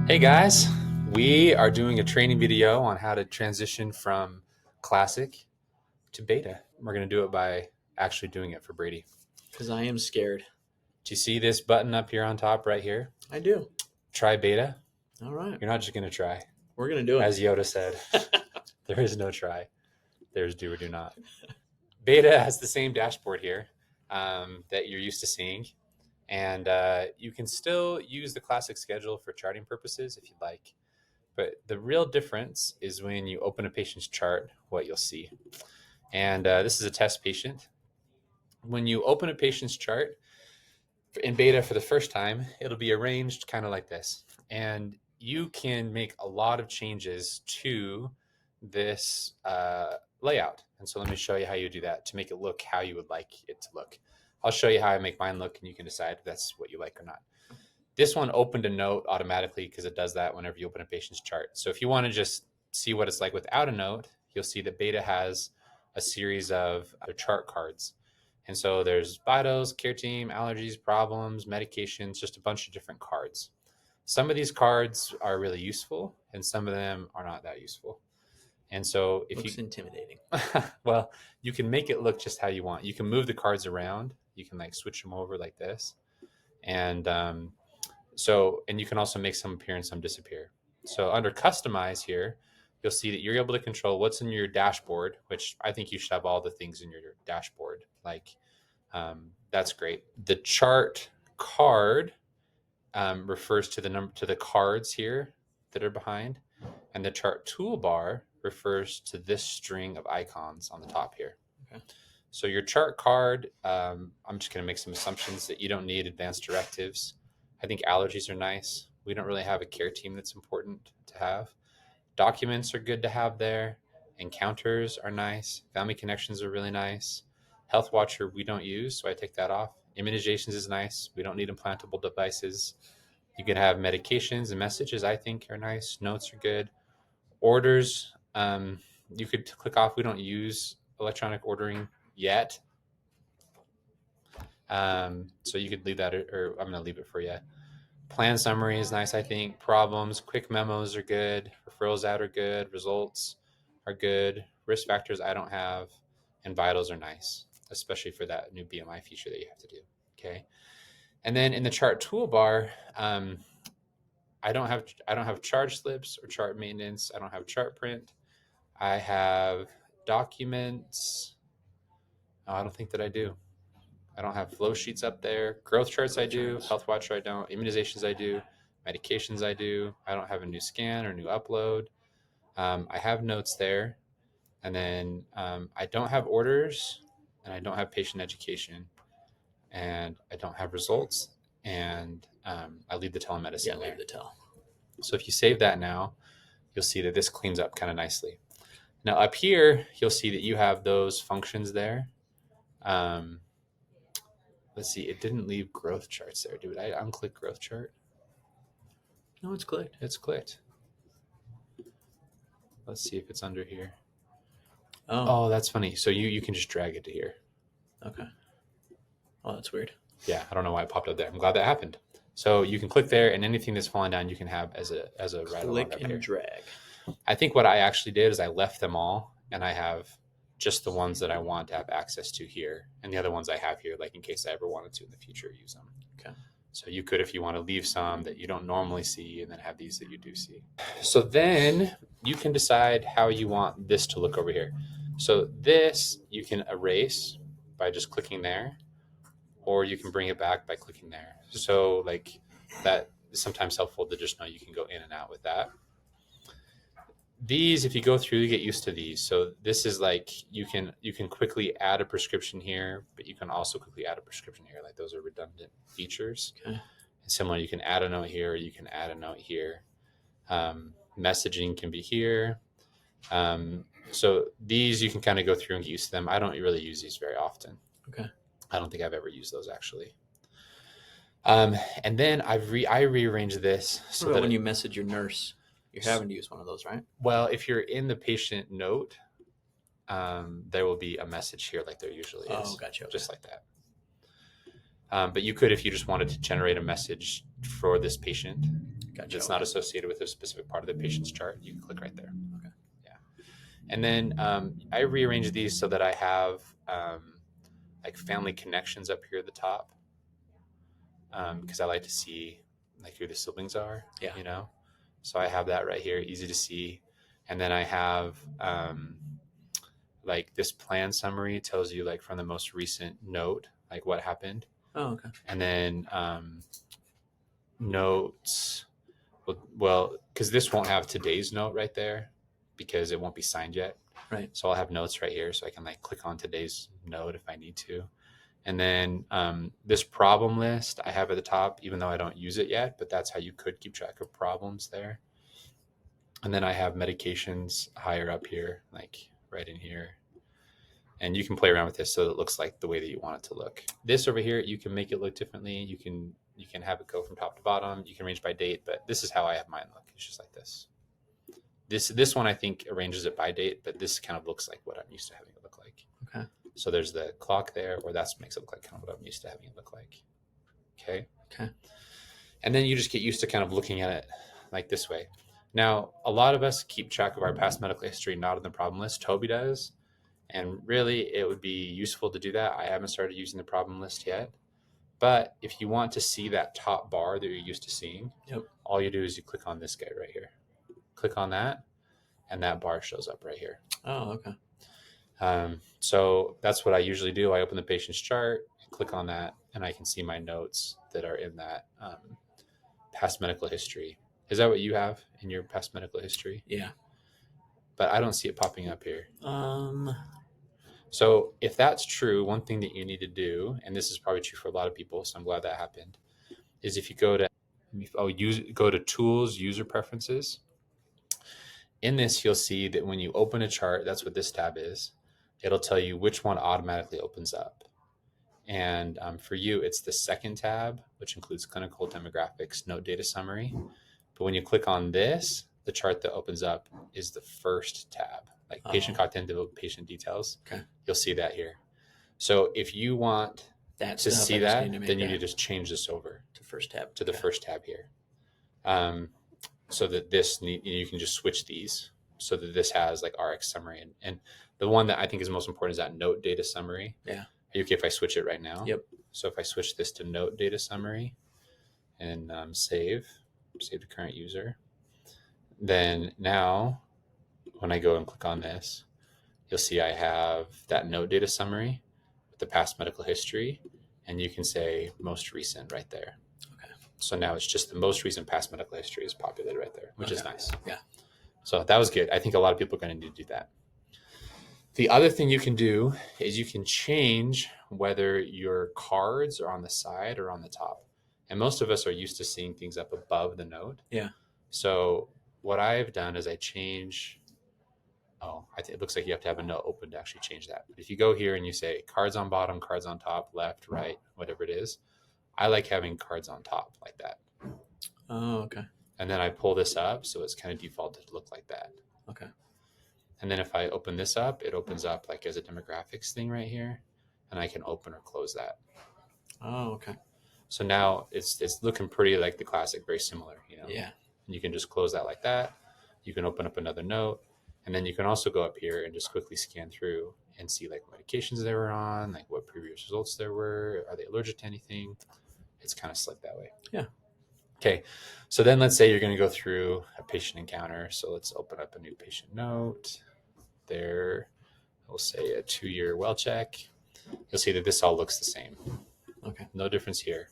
Hey guys, we are doing a training video on how to transition from classic to beta. We're going to do it by actually doing it for Brady. Because I am scared. Do you see this button up here on top right here? I do. Try beta. All right. You're not just going to try. We're going to do it. As Yoda said, there is no try. There's do or do not. Beta has the same dashboard here that you're used to seeing. And you can still use the classic schedule for charting purposes if you'd like. But the real difference is when you open a patient's chart, what you'll see. And this is a test patient. When you open a patient's chart in beta for the first time, it'll be arranged kind of like this. And you can make a lot of changes to this layout. And so let me show you how you do that to make it look how you would like it to look. I'll show you how I make mine look, and you can decide if that's what you like or not. This one opened a note automatically because it does that whenever you open a patient's chart. So if you want to just see what it's like without a note, you'll see that Beta has a series of chart cards. And so there's vitals, care team, allergies, problems, medications, just a bunch of different cards. Some of these cards are really useful, and some of them are not that useful. And so if Looks intimidating. well, you can make it look just how you want. You can move the cards around. You can like switch them over like this. And and you can also make some appear and some disappear. So under customize here, you'll see that you're able to control what's in your dashboard, which I think you should have all the things in your dashboard. Like that's great. The chart card refers to the cards here that are behind, and the chart toolbar refers to this string of icons on the top here. Okay. So your chart card, I'm just going to make some assumptions that you don't need advanced directives. I think allergies are nice. We don't really have a care team that's important to have. Documents are good to have there. Encounters are nice. Family connections are really nice. Health Watcher we don't use, so I take that off. Immunizations is nice. We don't need implantable devices. You can have medications and messages, I think, are nice. Notes are good. Orders, you could click off. We don't use electronic ordering yet. So you could leave that, or I'm going to leave it for you. Plan summary is nice, I think. Problems, quick memos are good. Referrals out are good. Results are good. Risk factors I don't have. And vitals are nice, especially for that new BMI feature that you have to do. Okay. And then in the chart toolbar, I don't have charge slips or chart maintenance. I don't have chart print. I have documents. Oh, I don't think that I do. I don't have flow sheets up there. Growth charts I do. Health Watcher I don't. Immunizations I do. Medications I do. I don't have a new scan or new upload. I have notes there. And then I don't have orders, and I don't have patient education, and I don't have results, and I leave the telemedicine there. Leave the tel. So if you save that now, you'll see that this cleans up kind of nicely. Now up here, you'll see that you have those functions there. Let's see, it didn't leave growth charts there. Did I unclick growth chart? No, it's clicked. It's clicked. Let's see if it's under here. Oh, that's funny. So you can just drag it to here. Okay. Oh, that's weird. Yeah, I don't know why it popped up there. I'm glad that happened. So you can click there, and anything that's falling down, you can have as a right along up Click and here. drag. I think what I actually did is I left them all, and I have just the ones that I want to have access to here, and the other ones I have here, like in case I ever wanted to in the future use them. Okay. So you could, if you want to leave some that you don't normally see, and then have these that you do see. So then you can decide how you want this to look over here. So this you can erase by just clicking there, or you can bring it back by clicking there. So like that is sometimes helpful to just know you can go in and out with that. These, if you go through, you get used to these. So this is like you can quickly add a prescription here, but you can also quickly add a prescription here. Like those are redundant features. Okay. And similar, you can add a note here, or you can add a note here. Messaging can be here. So these you can kind of go through and get used to them. I don't really use these very often. Okay. I don't think I've ever used those actually. And then I rearranged this So that when you message your nurse, you're having to use one of those, right? Well, if you're in the patient note, there will be a message here like there usually is. Oh, gotcha. Okay. Just like that. But you could, if you just wanted to generate a message for this patient, Gotcha. that's not associated with a specific part of the patient's chart, you can click right there. Okay. Yeah. And then I rearrange these so that I have like family connections up here at the top, because I like to see like who the siblings are. Yeah. You know, so I have that right here, easy to see. And then I have like this plan summary tells you like from the most recent note, like what happened. Oh, okay. And then notes, well, because this won't have today's note right there because it won't be signed yet. Right. So I'll have notes right here so I can like click on today's note if I need to. And then this problem list I have at the top, even though I don't use it yet, but that's how you could keep track of problems there. And then I have medications higher up here, like right in here. And you can play around with this so it looks like the way that you want it to look. This over here, you can make it look differently. You can have it go from top to bottom. You can arrange by date, but this is how I have mine look. It's just like this. This one I think arranges it by date, but this kind of looks like what I'm used to having it look like. Okay. So there's the clock there, or that makes it look like kind of what I'm used to having it look like. Okay. Okay. And then you just get used to kind of looking at it like this way. Now, a lot of us keep track of our past medical history not on the problem list. Toby does. And really, it would be useful to do that. I haven't started using the problem list yet. But if you want to see that top bar that you're used to seeing, Yep. all you do is you click on this guy right here. Click on that, and that bar shows up right here. Oh, okay. So that's what I usually do. I open the patient's chart, click on that, and I can see my notes that are in that past medical history. Is that what you have in your past medical history? Yeah. But I don't see it popping up here. Um. So if that's true, one thing that you need to do, and this is probably true for a lot of people, so I'm glad that happened, is if you go to Tools, User Preferences. In this, you'll see that when you open a chart, that's what this tab is. It'll tell you which one automatically opens up. And for you, it's the second tab, which includes clinical demographics, note data summary. But when you click on this, the chart that opens up is the first tab, like patient content, patient details. Okay. You'll see that here. So if you want to see that, then you need to just change this over to first tab to the first tab here. So that you can just switch these so that this has like RX summary. And the one that I think is most important is that note data summary. Yeah. Are you okay if I switch it right now? Yep. So if I switch this to note data summary and save the current user, then now when I go and click on this, you'll see I have that note data summary with the past medical history, and you can say most recent right there. Okay. So now it's just the most recent past medical history is populated right there, which is nice. Yeah. So that was good. I think a lot of people are going to need to do that. The other thing you can do is you can change whether your cards are on the side or on the top. And most of us are used to seeing things up above the note. Yeah. So what I've done is I change. It looks like you have to have a note open to actually change that. But if you go here and you say cards on bottom, cards on top, left, right, whatever it is, I like having cards on top like that. Oh, okay. And then I pull this up, so it's kind of defaulted to look like that. Okay. And then if I open this up, it opens up like as a demographics thing right here, and I can open or close that. Oh, okay. So now it's looking pretty like the classic, very similar, Yeah. And you can just close that like that. You can open up another note, and then you can also go up here and just quickly scan through and see like medications they were on, like what previous results there were. Are they allergic to anything? It's kind of slick that way. Yeah. Okay. So then let's say you're going to go through a patient encounter. So let's open up a new patient note. There, we'll say a 2-year well check. You'll see that this all looks the same. Okay. No difference here.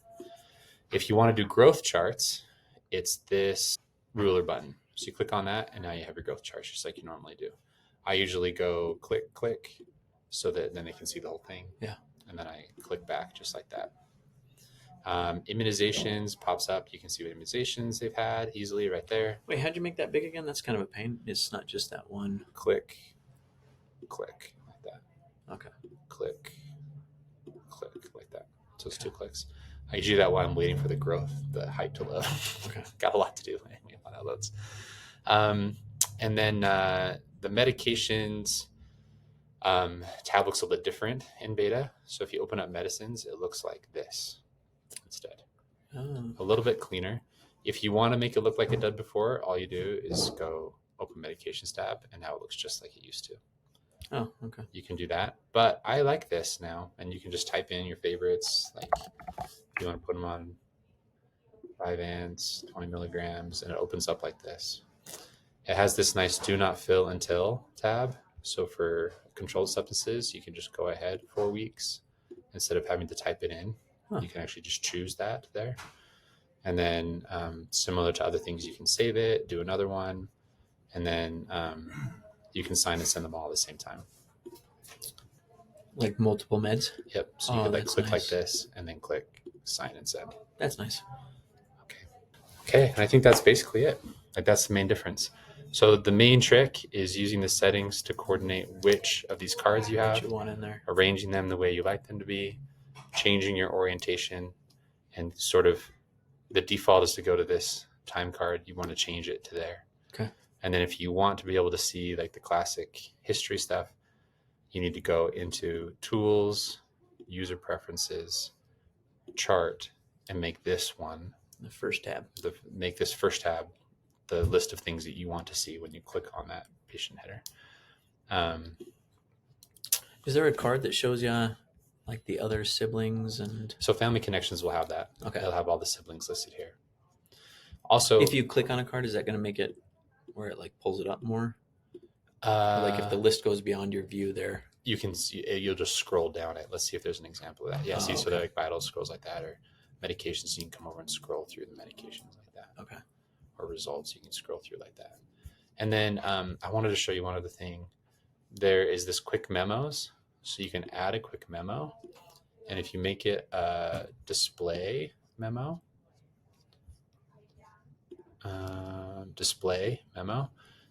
If you want to do growth charts, it's this ruler button. So you click on that, and now you have your growth charts just like you normally do. I usually go click, so that then they can see the whole thing. Yeah. And then I click back just like that. Immunizations pops up. You can see what immunizations they've had easily right there. Wait, how'd you make that big again? That's kind of a pain. It's not just that one. Click like that. Okay. Click like that. So it's 2 clicks. I usually do that while I'm waiting for the height to load. Okay. Got a lot to do while that loads. And then the medications tab looks a little bit different in beta. So if you open up medicines, it looks like this instead. Oh. A little bit cleaner. If you want to make it look like it did before, all you do is go open Medications tab, and now it looks just like it used to. Oh, okay. You can do that. But I like this now, and you can just type in your favorites. Like you want to put them on 5 ants, 20 milligrams, and it opens up like this. It has this nice do not fill until tab. So for controlled substances, you can just go ahead 4 weeks instead of having to type it in. Huh. You can actually just choose that there. And then similar to other things, you can save it, do another one, and then you can sign and send them all at the same time. Like multiple meds? Yep. So you could like that's click like nice. this and then click sign and send. That's nice. Okay. And I think that's basically it. Like that's the main difference. So the main trick is using the settings to coordinate which of these cards you What have, you want in there. arranging them the way you like them to be, changing your orientation, and sort of the default is to go to this time card. You want to change it to there. Okay. And then if you want to be able to see like the classic history stuff, you need to go into tools, user preferences, chart, and make this one, The first tab. make this first tab the list of things that you want to see when you click on that patient header. Is there a card that shows you like the other siblings and So Family Connections will have that. Okay. They'll have all the siblings listed here. Also, if you click on a card, is that going to make it where it like pulls it up more? Or like if the list goes beyond your view there. you can see, you'll just scroll down it. Let's see if there's an example of that. Yeah, see, so that like vitals scrolls like that, or medications, you can come over and scroll through the medications like that. Okay. Or results, you can scroll through like that. And then I wanted to show you one other thing. There is this quick memos. So you can add a quick memo. And if you make it a display memo,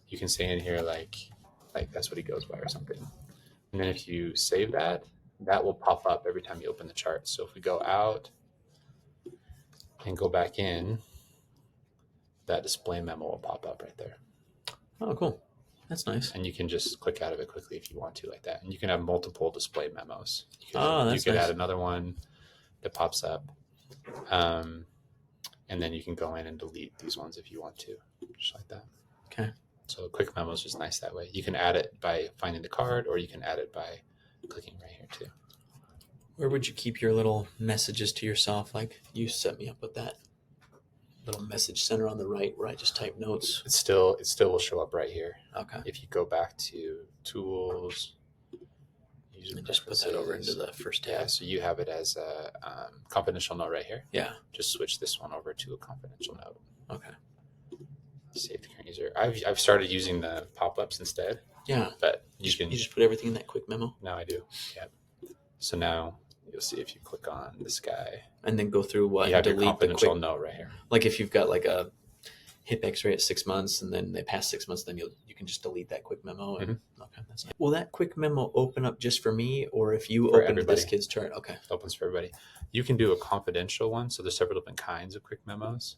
you can say in here like that's what he goes by or something. And then if you save that, that will pop up every time you open the chart. So if we go out and go back in, that display memo will pop up right there. Oh, cool. That's nice. And you can just click out of it quickly if you want to like that. And you can have multiple display memos. You That's you could nice. add another one that pops up. And then you can go in and delete these ones if you want to, just like that. Okay. So quick memos is nice that way. You can add it by finding the card, or you can add it by clicking right here too. Where would you keep your little messages to yourself? Like you set me up with that little message center on the right where I just type notes. It still will show up right here. Okay. If you go back to tools, user And just put that over into preferences. the first Yeah, tab. so you have it as a confidential note right here. Yeah. Just switch this one over to a confidential note. Okay. Save the current user. I've started using the pop-ups instead, Yeah. but you can. You just put everything in that quick memo Now I do. Yeah. So now you'll see if you click on this guy, and then go through what you have your delete the confidential quick. note right here. Like if you've got like a hip X-ray at 6 months and then they pass 6 months, then you can just delete that quick memo. And okay, that's nice. Will that quick memo open up just for me, or if you For open everybody. this kid's chart? Okay. It opens for everybody. You can do a confidential one. So there's several different kinds of quick memos.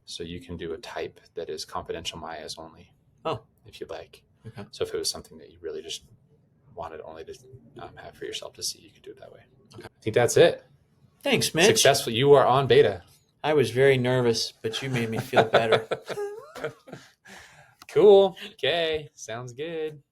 So you can do a type that is confidential Maya's only. Oh. If you'd like. Okay. So if it was something that you really just wanted only to have for yourself to see, you could do it that way. Okay. I think that's it. Thanks, Mitch. Successful. You are on beta. I was very nervous, but you made me feel better. Cool. Okay. Sounds good.